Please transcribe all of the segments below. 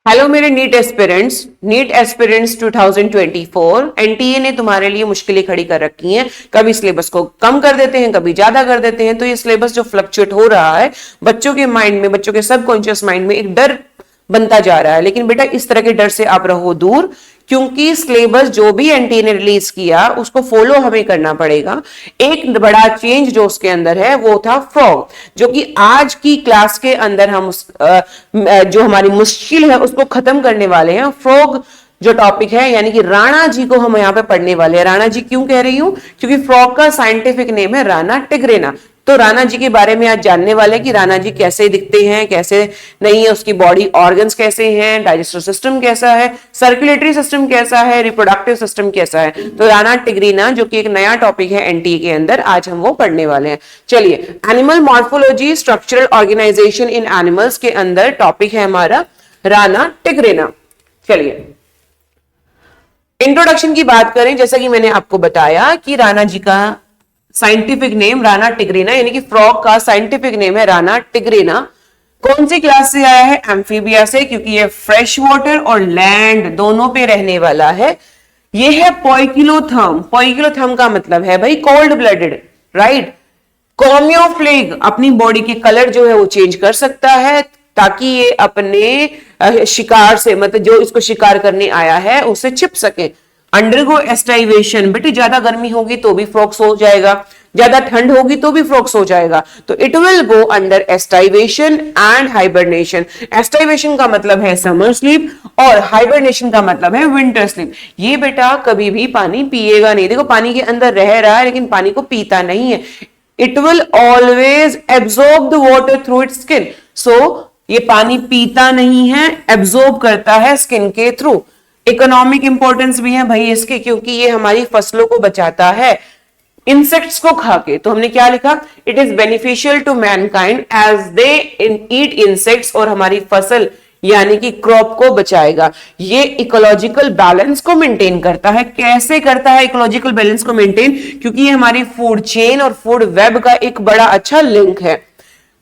Hello मेरे NEET aspirants 2024 NTA ने तुम्हारे लिए मुश्किलें खड़ी कर रखी हैं। कभी सिलेबस को कम कर देते हैं, कभी ज्यादा कर देते हैं। तो ये सिलेबस जो फ्लक्चुएट हो रहा है, बच्चों के माइंड में, बच्चों के सबकॉन्शियस माइंड में एक डर बनता जा रहा है। लेकिन बेटा इस तरह के डर से आप रहो दूर, क्योंकि सिलेबस जो भी एनटीए ने रिलीज किया उसको फॉलो हमें करना पड़ेगा। एक बड़ा चेंज जो उसके अंदर है वो था फ्रॉग, जो कि आज की क्लास के अंदर हम जो हमारी मुश्किल है उसको खत्म करने वाले हैं। फ्रॉग जो टॉपिक है, यानी कि राणा जी को हम यहाँ पे पढ़ने वाले हैं। राणा जी क्यों कह रही हूं? क्योंकि फ्रॉग का साइंटिफिक नेम है राना टिग्रेना। तो राणा जी के बारे में आज जानने वाले हैं कि राणा जी कैसे दिखते हैं, कैसे नहीं है, उसकी बॉडी ऑर्गन्स कैसे हैं, डाइजेस्टिव सिस्टम कैसा है, सर्कुलेटरी सिस्टम कैसा है, रिप्रोडक्टिव सिस्टम कैसा है। तो राणा टिग्रीना जो कि एक नया टॉपिक है एनटीए के अंदर, आज हम वो पढ़ने वाले हैं। चलिए, एनिमल मॉर्फोलॉजी स्ट्रक्चरल ऑर्गेनाइजेशन इन एनिमल्स के अंदर टॉपिक है हमारा राणा टिग्रेना। चलिए, इंट्रोडक्शन की बात करें, जैसा कि मैंने आपको बताया कि राणा जी का साइंटिफिक नेम राना टिग्रेना, यानी कि फ्रॉग का साइंटिफिक नेम है राना टिग्रेना। कौन सी क्लास से आया है? एम्फीबिया से, क्योंकि ये फ्रेश वाटर और लैंड दोनों पे रहने वाला है। ये है पोइकिलोथर्म। पोइकिलोथर्म का मतलब है भाई कोल्ड ब्लडेड, राइट। कॉमियोफ्लेग अपनी बॉडी के कलर जो है वो चेंज कर सकता है, ताकि ये अपने शिकार से, मतलब जो इसको शिकार करने आया है उससे छिप सके। अंडरगो एस्टाइवेशन, बेटे ज्यादा गर्मी होगी तो भी फ्रॉक्स हो जाएगा, ज्यादा ठंड होगी तो भी फ्रॉक्स हो जाएगा। तो it will go under aestivation and hibernation. Aestivation का मतलब है समर स्लीप और हाइबरनेशन का मतलब है विंटर स्लीप। ये बेटा कभी भी पानी पिएगा नहीं। देखो, पानी के अंदर रह रहा है लेकिन पानी को पीता नहीं है। It will always absorb the water through its skin. So ये पानी पीता नहीं है, एब्सॉर्ब करता है स्किन के थ्रू। इकोनॉमिक इंपॉर्टेंस भी है भाई इसके, क्योंकि ये हमारी फसलों को बचाता है इंसेक्ट्स को खा के। तो हमने क्या लिखा? It is beneficial to mankind as they eat insects, और हमारी फसल यानी कि क्रॉप को बचाएगा। ये इकोलॉजिकल बैलेंस को मेंटेन करता है। कैसे करता है इकोलॉजिकल बैलेंस को मेंटेन? क्योंकि ये हमारी फूड चेन और फूड वेब का एक बड़ा अच्छा लिंक है।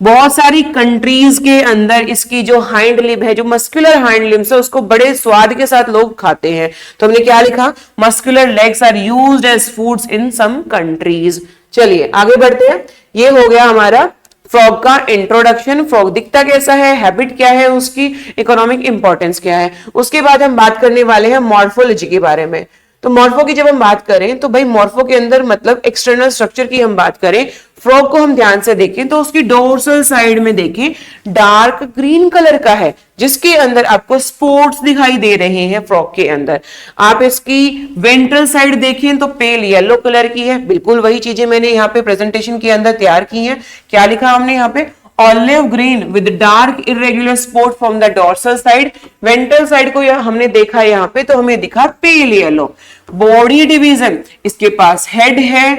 बहुत सारी कंट्रीज के अंदर इसकी जो हाइंड लिम्ब है, जो मस्कुलर हाइंड लिम्स है, उसको बड़े स्वाद के साथ लोग खाते हैं। तो हमने क्या लिखा? Muscular legs are used as foods in some countries. चलिए आगे बढ़ते हैं। ये हो गया हमारा फ्रॉग का इंट्रोडक्शन। फ्रॉग दिखता कैसा है, हैबिट क्या है उसकी, इकोनॉमिक इंपॉर्टेंस क्या है। उसके बाद हम बात करने वाले हैं मॉर्फोलॉजी के बारे में। तो मॉर्फो की जब हम बात करें तो भाई मॉर्फो के अंदर मतलब एक्सटर्नल स्ट्रक्चर की हम बात करें, फ्रॉग को हम ध्यान से देखें तो उसकी डोर्सल साइड में देखें डार्क ग्रीन कलर का है, जिसके अंदर आपको स्पॉट्स दिखाई दे रहे हैं फ्रॉग के अंदर। आप इसकी वेंट्रल साइड देखें तो पेल येलो कलर की है। बिल्कुल वही चीजें मैंने यहाँ पे प्रेजेंटेशन के अंदर तैयार की हैं। क्या लिखा हमने यहाँ पे? Olive green with dark irregular spot from the dorsal side. Ventral side को हमने देखा यहाँ पे तो हमें दिखा पेल येलो। बॉडी डिवीजन, इसके पास हेड है,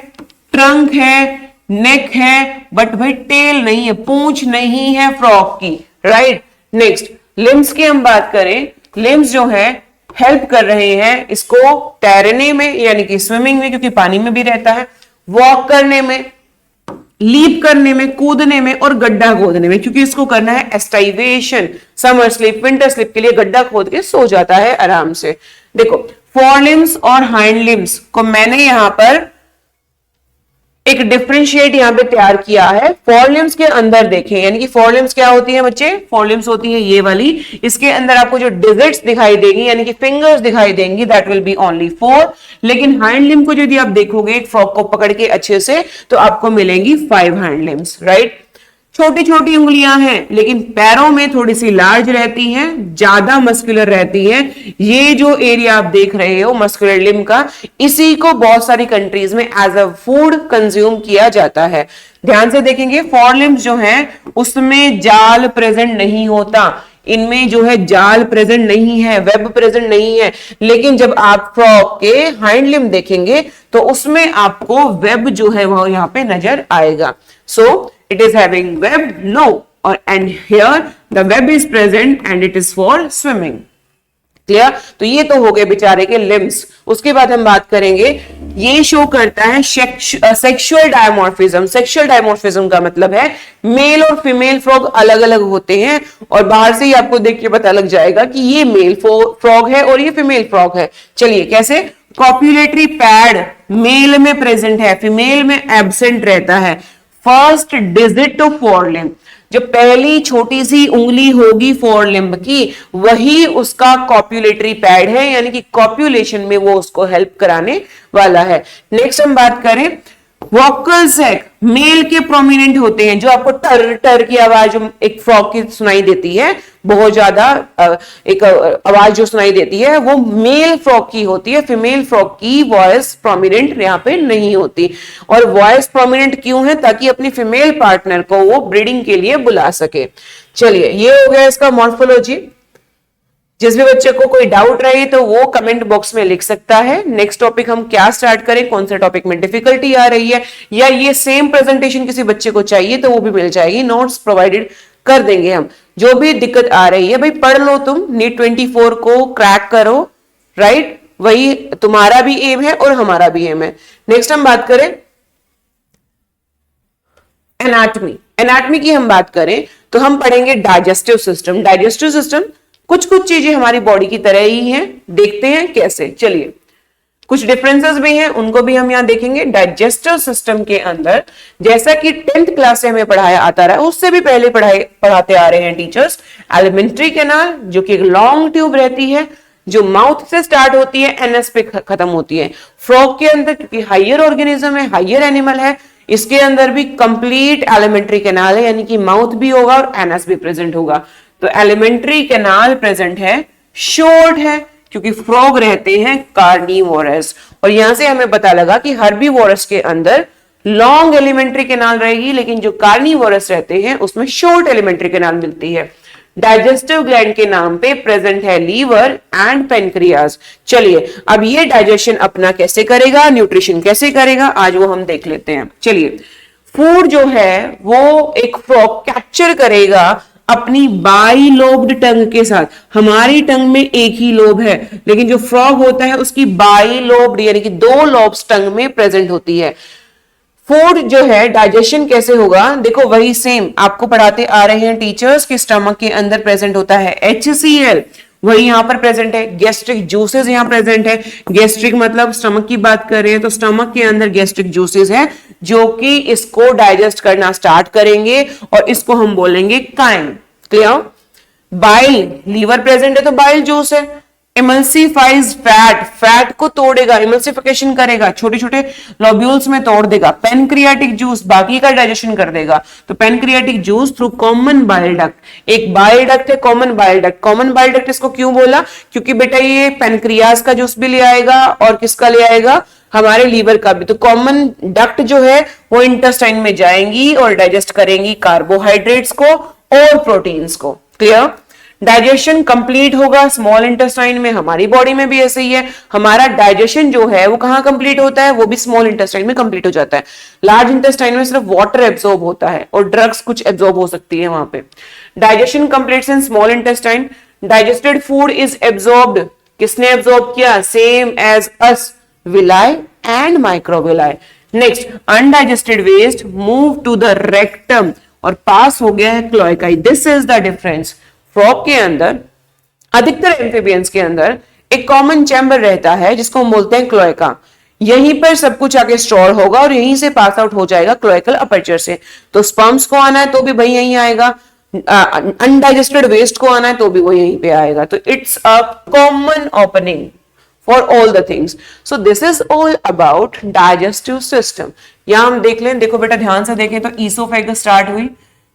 ट्रंक है, नेक है, बट भाई टेल नहीं है, पूंछ नहीं है फ्रॉग की, राइट। नेक्स्ट, लिम्स की हम बात करें। लिम्स जो है हेल्प कर रहे हैं इसको तैरने में, यानी कि स्विमिंग में, क्योंकि पानी में भी रहता है, वॉक करने में, लीप करने में, कूदने में, और गड्ढा खोदने में, क्योंकि इसको करना है एस्टाइवेशन। समर स्लीप, विंटर स्लीप के लिए गड्ढा खोद के सो जाता है आराम से। देखो, फोरलिम्स और हाइंड लिम्स को मैंने यहां पर एक डिफरेंशिएट यहां पे तैयार किया है। फोरलिम्स के अंदर देखें, यानी कि फोरलिम्स क्या होती है बच्चे? फोरलिम्स होती है ये वाली। इसके अंदर आपको जो डिजिट्स दिखाई देंगी, यानी कि फिंगर्स दिखाई देंगी, दैट विल बी ओनली 4। लेकिन हाइंड लिम्ब को यदि आप देखोगे एक फ्रॉग को पकड़ के अच्छे से, तो आपको मिलेंगी 5 हाइंड लिम्स, राइट। छोटी छोटी उंगलियां हैं, लेकिन पैरों में थोड़ी सी लार्ज रहती हैं, ज्यादा मस्कुलर रहती हैं। ये जो एरिया आप देख रहे हो मस्कुलर लिम्ब का, इसी को बहुत सारी कंट्रीज में एज अ फूड कंज्यूम किया जाता है। ध्यान से देखेंगे, फोर लिम्स जो हैं उसमें जाल प्रेजेंट नहीं होता, इनमें जो है जाल प्रेजेंट नहीं है, वेब प्रेजेंट नहीं है। लेकिन जब आप फ्रॉग के हाइंड लिम्ब देखेंगे तो उसमें आपको वेब जो है वो यहां पे नजर आएगा। सो it is having web, no, and here the web is present and it is for swimming. Clear? तो ये तो हो गए बेचारे के लिम्स। उसके बाद हम बात करेंगे, ये शो करता है सेक्सुअल डायमॉर्फिज्म। सेक्सुअल डायमॉर्फिज्म का मतलब है मेल और फीमेल फ्रॉग अलग अलग होते हैं, और बाहर से ही आपको देख के पता लग जाएगा कि ये मेल फ्रॉग है और ये फीमेल फ्रॉग है। चलिए कैसे? कॉप्युलेटरी पैड मेल में प्रेजेंट है, फीमेल में एब्सेंट रहता है। फर्स्ट डिजिट ऑफ फोरलिम्ब, जो पहली छोटी सी उंगली होगी फोरलिम्ब की, वही उसका कॉप्युलेटरी पैड है, यानी कि कॉप्युलेशन में वो उसको हेल्प कराने वाला है। नेक्स्ट हम बात करें, वोकल सैक मेल के प्रोमिनेंट होते हैं, जो आपको टर टर की आवाज एक फ्रॉग की सुनाई देती है, बहुत ज्यादा एक आवाज जो सुनाई देती है वो मेल फ्रॉग की होती है। फीमेल फ्रॉग की वॉइस प्रोमिनेंट यहाँ पे नहीं होती। और वॉइस प्रोमिनेंट क्यों है? ताकि अपनी फीमेल पार्टनर को वो ब्रीडिंग के लिए बुला सके। चलिए ये हो गया इसका मॉर्फोलॉजी। जिस भी बच्चे को कोई डाउट रहे तो वो कमेंट बॉक्स में लिख सकता है। नेक्स्ट टॉपिक हम क्या स्टार्ट करें, कौन से टॉपिक में डिफिकल्टी आ रही है, या ये सेम प्रेजेंटेशन किसी बच्चे को चाहिए तो वो भी मिल जाएगी, नोट्स प्रोवाइडेड कर देंगे हम। जो भी दिक्कत आ रही है भाई पढ़ लो, तुम नीट 24 को क्रैक करो, राइट? वही तुम्हारा भी एम है और हमारा भी एम है। नेक्स्ट हम बात करें एनाटॉमी। एनाटॉमी की हम बात करें तो हम पढ़ेंगे डाइजेस्टिव सिस्टम। डाइजेस्टिव सिस्टम कुछ कुछ चीजें हमारी बॉडी की तरह ही हैं, देखते हैं कैसे। चलिए कुछ डिफरेंसेस भी हैं, उनको भी हम यहां देखेंगे। डाइजेस्टिव सिस्टम के अंदर जैसा कि 10th क्लास से हमें पढ़ाया आता रहा है, उससे भी पहले पढ़ाते आ रहे हैं टीचर्स, एलिमेंट्री कैनाल जो कि एक लॉन्ग ट्यूब रहती है, जो माउथ से स्टार्ट होती है, एनएस पे खत्म होती है। फ्रॉग के अंदर क्योंकि हाइयर ऑर्गेनिज्म है, हाइयर एनिमल है, इसके अंदर भी कंप्लीट एलिमेंट्री कैनाल है, यानी कि माउथ भी होगा और एनएस भी प्रेजेंट होगा। तो एलिमेंट्री कैनाल प्रेजेंट है, शॉर्ट है क्योंकि फ्रॉग रहते हैं कार्निवोरस। और यहां से हमें पता लगा कि हर्बीवोरस के अंदर लॉन्ग एलिमेंट्री कैनाल रहेगी, लेकिन जो कार्निवोरस रहते हैं उसमें शॉर्ट एलिमेंट्री कैनाल मिलती है। डाइजेस्टिव ग्लैंड के नाम पे प्रेजेंट है लीवर एंड पेनक्रियाज। चलिए अब ये डाइजेशन अपना कैसे करेगा, न्यूट्रिशन कैसे करेगा, आज वो हम देख लेते हैं। चलिए फूड जो है वो एक फ्रॉग कैप्चर करेगा अपनी बाई लोब्ड टंग के साथ। हमारी टंग में एक ही लोब है, लेकिन जो फ्रॉग होता है उसकी बाई लोब्ड यानी कि 2 लोब्स टंग में प्रेजेंट होती है। फूड जो है डाइजेशन कैसे होगा, देखो वही सेम आपको पढ़ाते आ रहे हैं टीचर्स कि स्टमक के अंदर प्रेजेंट होता है HCl, वही यहां पर प्रेजेंट है। गैस्ट्रिक जूसेस यहां प्रेजेंट है। गैस्ट्रिक मतलब स्टमक की बात कर रहे हैं तो स्टमक के अंदर गैस्ट्रिक जूसेस है जो कि इसको डाइजेस्ट करना स्टार्ट करेंगे और इसको हम बोलेंगे chyme. Clear? Bile, liver present है तो बाइल जूस है। इमल्सिफाइज फैट, फैट को तोड़ेगा, इमल्सिफिकेशन करेगा, छोटे छोटे लॉब्यूल्स में तोड़ देगा। पेनक्रियाटिक जूस बाकी का डाइजेशन कर देगा। तो pancreatic juice through common bile duct, एक बाइल डक्ट है common bile duct. Common bile duct इसको क्यों बोला, क्योंकि बेटा ये पेनक्रियाज का जूस भी ले आएगा और किसका ले आएगा, हमारे लीवर का भी। तो कॉमन डक्ट जो है वो इंटेस्टाइन में जाएंगी और डाइजेस्ट करेंगी कार्बोहाइड्रेट्स को और प्रोटीन्स को। क्लियर? डाइजेशन कंप्लीट होगा स्मॉल इंटेस्टाइन में, हमारी बॉडी में भी ऐसे ही है। हमारा डाइजेशन जो है वो कहां कंप्लीट होता है, वो भी स्मॉल इंटेस्टाइन में कंप्लीट हो जाता है। लार्ज इंटेस्टाइन में सिर्फ वाटर एब्सॉर्ब होता है और ड्रग्स कुछ एब्सॉर्ब हो सकती है वहां पे। Digestion completes in small intestine. Digested food is absorbed, किसने एब्सॉर्ब किया, same as us, villi and microvilli. Next undigested waste move to the rectum और पास हो गया है cloacae. This is the difference. Frog के अंदर, अधिकतर एम्फीबियंस के अंदर एक कॉमन चैम्बर रहता है जिसको हम बोलते हैं क्लोएका। यहीं पर सब कुछ आके स्टोर होगा और यहीं से पास आउट हो जाएगा क्लोएकल अपर्चर से। तो स्पर्म्स को आना है तो भी भाई यहीं आएगा, अनडाइजेस्टेड वेस्ट को आना है तो भी वो यहीं पे आएगा। तो it's a common opening for all the things. So this is all about digestive system. यहां हम देख लें, देखो बेटा ध्यान से देखें तो ईसोफेगस स्टार्ट हुई,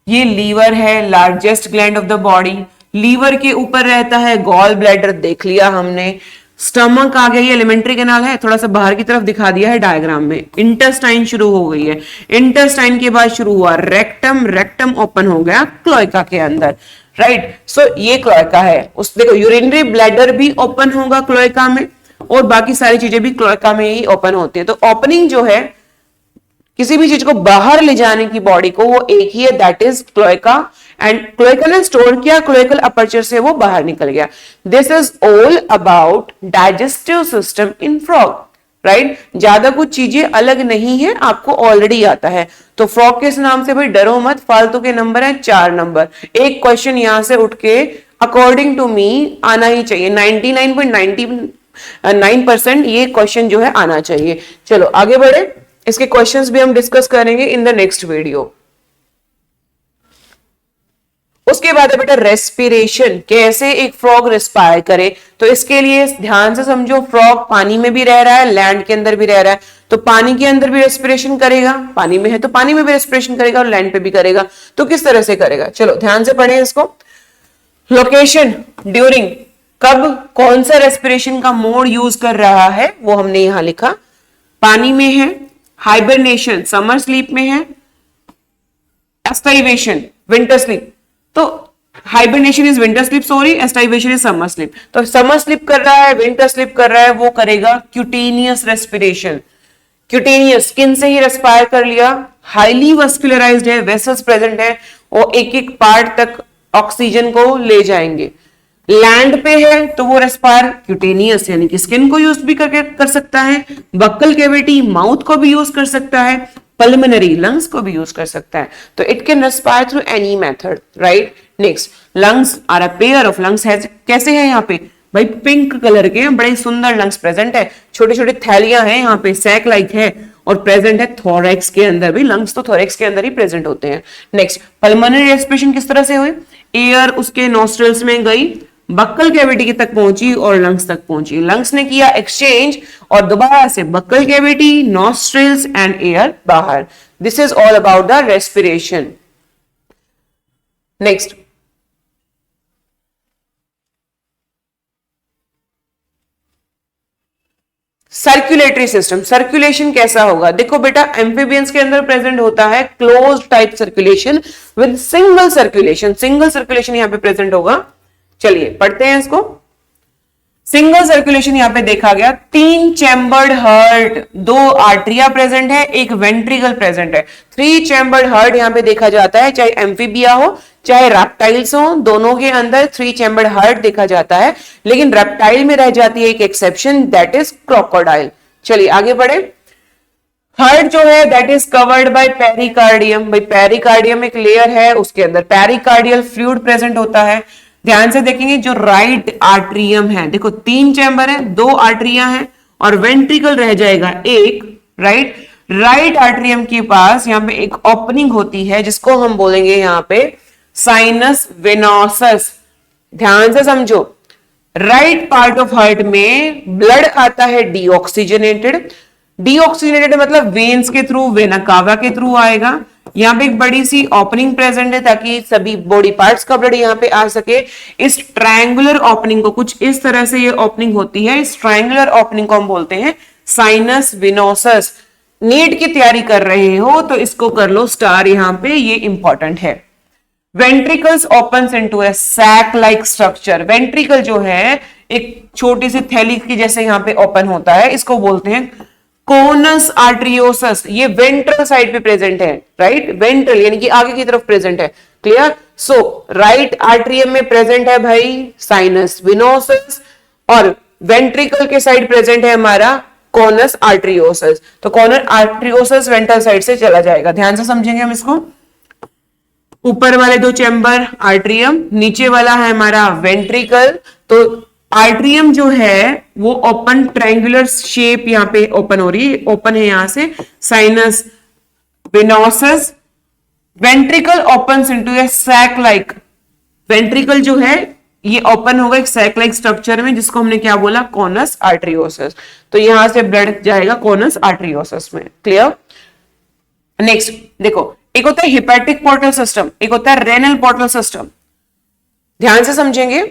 ये लीवर है, largest gland of the body. Liver के ऊपर रहता है गॉल ब्लैडर, देख लिया हमने। स्टमक आ गया, ये एलिमेंट्री कैनाल है, थोड़ा सा बाहर की तरफ दिखा दिया है डायग्राम में। इंटेस्टाइन शुरू हो गई है, इंटेस्टाइन के बाद शुरू हुआ रेक्टम, रेक्टम ओपन हो गया क्लोएका के अंदर, राइट। सो ये क्लोएका है। उस देखो यूरिनरी ब्लैडर भी ओपन होगा क्लोएका में और बाकी सारी चीजें भी क्लोएका में ही ओपन होती है। तो ओपनिंग जो है किसी भी चीज को बाहर ले जाने की बॉडी को, वो एक ही है, that is cloaca. And cloacal ने स्टोर किया, क्लोएकल अपर्चर से वो बाहर निकल गया। This is all about digestive system in frog, right. ज्यादा कुछ चीजें अलग नहीं है, आपको ऑलरेडी आता है। तो फ्रॉग के इस नाम से भाई डरो मत, फालतू के नंबर है 4 नंबर। एक क्वेश्चन यहां से उठ के अकॉर्डिंग टू मी आना ही चाहिए, 99.99% ये क्वेश्चन जो है आना चाहिए। चलो आगे बढ़े, इसके क्वेश्चंस भी हम डिस्कस करेंगे इन द नेक्स्ट वीडियो। उसके बाद है बेटा रेस्पिरेशन, कैसे एक फ्रॉग रेस्पायर करे। तो इसके लिए ध्यान से समझो, फ्रॉग पानी में भी रह रहा है, लैंड के अंदर भी रह रहा है। तो पानी के अंदर भी रेस्पिरेशन करेगा, पानी में है तो पानी में भी रेस्पिरेशन करेगा, और लैंड पे भी करेगा। तो किस तरह से करेगा, चलो ध्यान से पढ़ें इसको। लोकेशन, ड्यूरिंग, कब कौन सा रेस्पिरेशन का मोड यूज कर रहा है वो हमने यहां लिखा। पानी में है, हाइबरनेशन समर स्लीप में है, एस्टाइवेशन विंटर स्लीप। तो hibernation is winter sleep, sorry, aestivation is summer sleep. तो समर स्लीप कर रहा है, विंटर स्लीप कर रहा है, वो करेगा क्यूटेनियस रेस्पिरेशन। क्यूटेनियस स्किन से ही रेस्पायर कर लिया, हाईली वस्कुलराइज्ड है, वेसल्स प्रेजेंट है, और एक एक पार्ट तक ऑक्सीजन को ले जाएंगे। लैंड पे है तो वो रेस्पायर क्यूटेनियस यानी कि स्किन को यूज भी कर सकता है, बक्कल कैविटी माउथ को भी यूज कर सकता है, पल्मोनरी लंग्स को भी यूज कर सकता है। तो it can respire through any method, right. Next, lungs are a pair of lungs है, कैसे है यहाँ पे भाई, पिंक कलर के बड़े सुंदर लंग्स प्रेजेंट है, छोटे छोटे थैलियां हैं यहाँ पे, सैक लाइक है, और प्रेजेंट है थोरैक्स के अंदर भी। लंग्स तो थोरैक्स के अंदर ही प्रेजेंट होते हैं। नेक्स्ट, पल्मोनरी रेस्पिरेशन किस तरह से हुई, एयर उसके नॉस्ट्रल्स में गई, बक्कल कैविटी तक पहुंची और लंग्स तक पहुंची। लंग्स ने किया एक्सचेंज और दोबारा से buccal cavity, nostrils and air बाहर। This is all about the respiration. Next, circulatory system, circulation कैसा होगा। देखो बेटा, एम्फीबियंस के अंदर प्रेजेंट होता है closed type circulation with single circulation. Single circulation यहां पे प्रेजेंट होगा। चलिए पढ़ते हैं इसको। सिंगल सर्कुलेशन यहां पे देखा गया, 3 चैम्बर्ड हार्ट, 2 आर्टरिया प्रेजेंट है, एक वेंट्रिकल प्रेजेंट है। 3 चैम्बर्ड हार्ट यहां पे देखा जाता है, चाहे एम्फीबिया हो चाहे रेप्टाइल्स हो, दोनों के अंदर 3 चैम्बर्ड हार्ट देखा जाता है। लेकिन रेप्टाइल में रह जाती है एक एक्सेप्शन, दैट इज क्रोकोडाइल। चलिए आगे बढ़े। हार्ट जो है that is covered by pericardium. भाई पेरिकार्डियम एक लेयर है, उसके अंदर पेरिकार्डियल फ्लूइड प्रेजेंट होता है। ध्यान से देखेंगे, जो राइट आर्ट्रियम है, देखो 3 चैम्बर है, 2 आर्टरिया है और वेंट्रिकल रह जाएगा एक, राइट। राइट आर्ट्रियम के पास यहां पे एक ओपनिंग होती है जिसको हम बोलेंगे यहां पे साइनस वेनोसस। ध्यान से समझो, राइट पार्ट ऑफ हार्ट में ब्लड आता है डीऑक्सीजनेटेड। डीऑक्सीजनेटेड मतलब वेन्स के थ्रू, वेना कावा के थ्रू आएगा। यहाँ पे एक बड़ी सी ओपनिंग प्रेजेंट है ताकि सभी बॉडी पार्ट्स का ब्लड यहाँ पे आ सके। इस ट्रायंगुलर ओपनिंग को, कुछ इस तरह से ये ओपनिंग होती है, इस ट्रायंगुलर ओपनिंग को हम बोलते हैं साइनस वेनोसस। नीट की तैयारी कर रहे हो तो इसको कर लो स्टार यहाँ पे, ये इंपॉर्टेंट है। Ventricles opens into a sac like structure. Ventricle जो है एक छोटी सी थैली की जैसे यहाँ पे ओपन होता है, इसको बोलते हैं कोनस आर्ट्रियोसस। ये वेंट्रल साइड पे प्रेजेंट है, राइट, वेंट्रल यानी कि आगे की तरफ प्रेजेंट है। क्लियर। सो राइट आर्ट्रियम में प्रेजेंट है भाई साइनस वेनोसस, और वेंट्रिकल के साइड प्रेजेंट है हमारा कोनस आर्ट्रियोसस। तो कोनस आर्ट्रियोसस वेंट्रल साइड से चला जाएगा। ध्यान से समझेंगे हम इसको। ऊपर वाले 2 चैम्बर आर्ट्रियम, नीचे वाला है हमारा वेंट्रिकल। तो आर्ट्रियम जो है वो ओपन ट्रायंगुलर शेप यहां पे ओपन हो रही है, ओपन है यहां से sinus venosus. Ventricle opens into a sac like. Ventricle जो है ये ओपन होगा एक सैक लाइक स्ट्रक्चर में, जिसको हमने क्या बोला, कोनस आर्ट्रियोसस। तो यहां से ब्लड जाएगा कोनस आर्ट्रियोसस में। क्लियर। नेक्स्ट देखो, एक होता है हिपैटिक पोर्टल सिस्टम, एक होता है रेनल पोर्टल सिस्टम। ध्यान से समझेंगे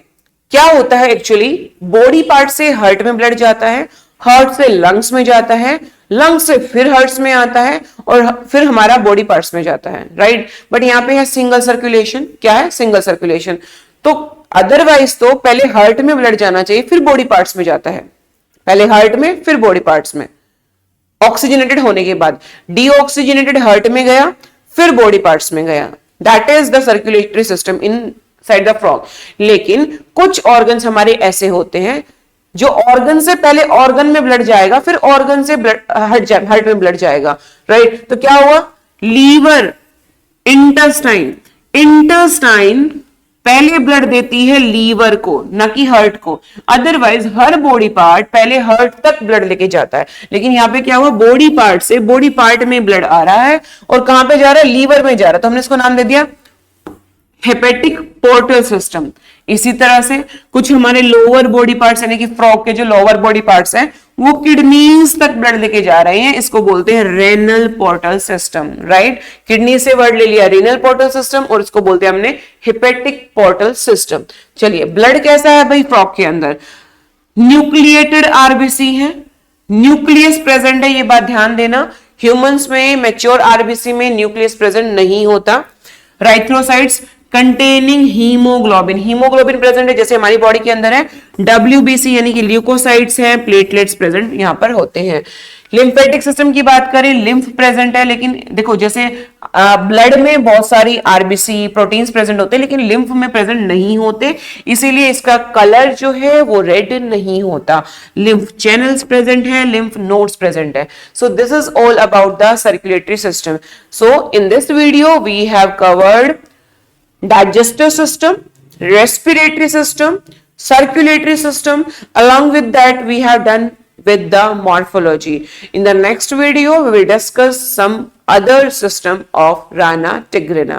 क्या होता है। एक्चुअली बॉडी पार्ट से हार्ट में ब्लड जाता है, हार्ट से लंग्स में जाता है, लंग्स से फिर हार्ट्स में आता है, और फिर हमारा बॉडी पार्ट्स में जाता है, राइट। बट यहाँ पे है सिंगल सर्कुलेशन। क्या है, सिंगल सर्कुलेशन। तो अदरवाइज तो पहले हार्ट में ब्लड जाना चाहिए, फिर बॉडी पार्ट्स में जाता है। पहले हार्ट में फिर बॉडी पार्ट्स में, ऑक्सीजनेटेड होने के बाद। डीऑक्सीजनेटेड हार्ट में गया, फिर बॉडी पार्ट्स में गया। That is the circulatory system in side the frog. लेकिन कुछ ऑर्गन्स हमारे ऐसे होते हैं जो ऑर्गन से पहले ऑर्गन में ब्लड जाएगा, फिर ऑर्गन से ब्लड हार्ट में ब्लड जाएगा, राइट। तो क्या हुआ, लीवर, इंटेस्टाइन, इंटेस्टाइन पहले ब्लड देती है लीवर को, ना कि हार्ट को। अदरवाइज हर बॉडी पार्ट पहले हार्ट तक ब्लड लेके जाता है, लेकिन यहाँ पे क्या हुआ, बॉडी पार्ट से बॉडी पार्ट में ब्लड आ रहा है और कहां पे जा रहा है, लीवर में जा रहा है। तो हमने इसको नाम दे दिया हेपेटिक पोर्टल सिस्टम। इसी तरह से कुछ हमारे लोअर बॉडी पार्ट्स यानी कि फ्रॉग के जो लोअर बॉडी पार्ट्स हैं वो किडनीज तक ब्लड लेके जा रहे हैं, इसको बोलते हैं renal portal system, right. Kidney से वर्ड ले लिया रेनल पोर्टल सिस्टम और इसको बोलते हैं हमने हेपेटिक पोर्टल सिस्टम। चलिए, ब्लड कैसा है भाई फ्रॉग के अंदर, न्यूक्लिएटेड आरबीसी है, न्यूक्लियस प्रेजेंट है, ये बात ध्यान देना। ह्यूमंस में मैच्योर आरबीसी में न्यूक्लियस प्रेजेंट नहीं होता। राइथ्रोसाइट्स कंटेनिंग हीमोग्लोबिन, हीमोग्लोबिन प्रेजेंट है जैसे हमारी बॉडी के अंदर है। डब्ल्यूबीसी यानी कि ल्यूकोसाइट्स हैं, प्लेटलेट्स प्रेजेंट यहां पर होते हैं। लिम्फेटिक सिस्टम की बात करें, लिम्फ प्रेजेंट है, लेकिन देखो जैसे ब्लड में बहुत सारी आरबीसी प्रोटीन्स प्रेजेंट होते हैं लेकिन लिम्फ में प्रेजेंट नहीं होते, इसीलिए इसका कलर जो है वो रेड नहीं होता। लिम्फ चैनल्स प्रेजेंट है, लिम्फ नोड्स प्रेजेंट है। So this is all about the circulatory system. So in this video we have covered digestive system, respiratory system, circulatory system. Along with that we have done with the morphology. In the next video we will discuss some other system of Rana tigrina.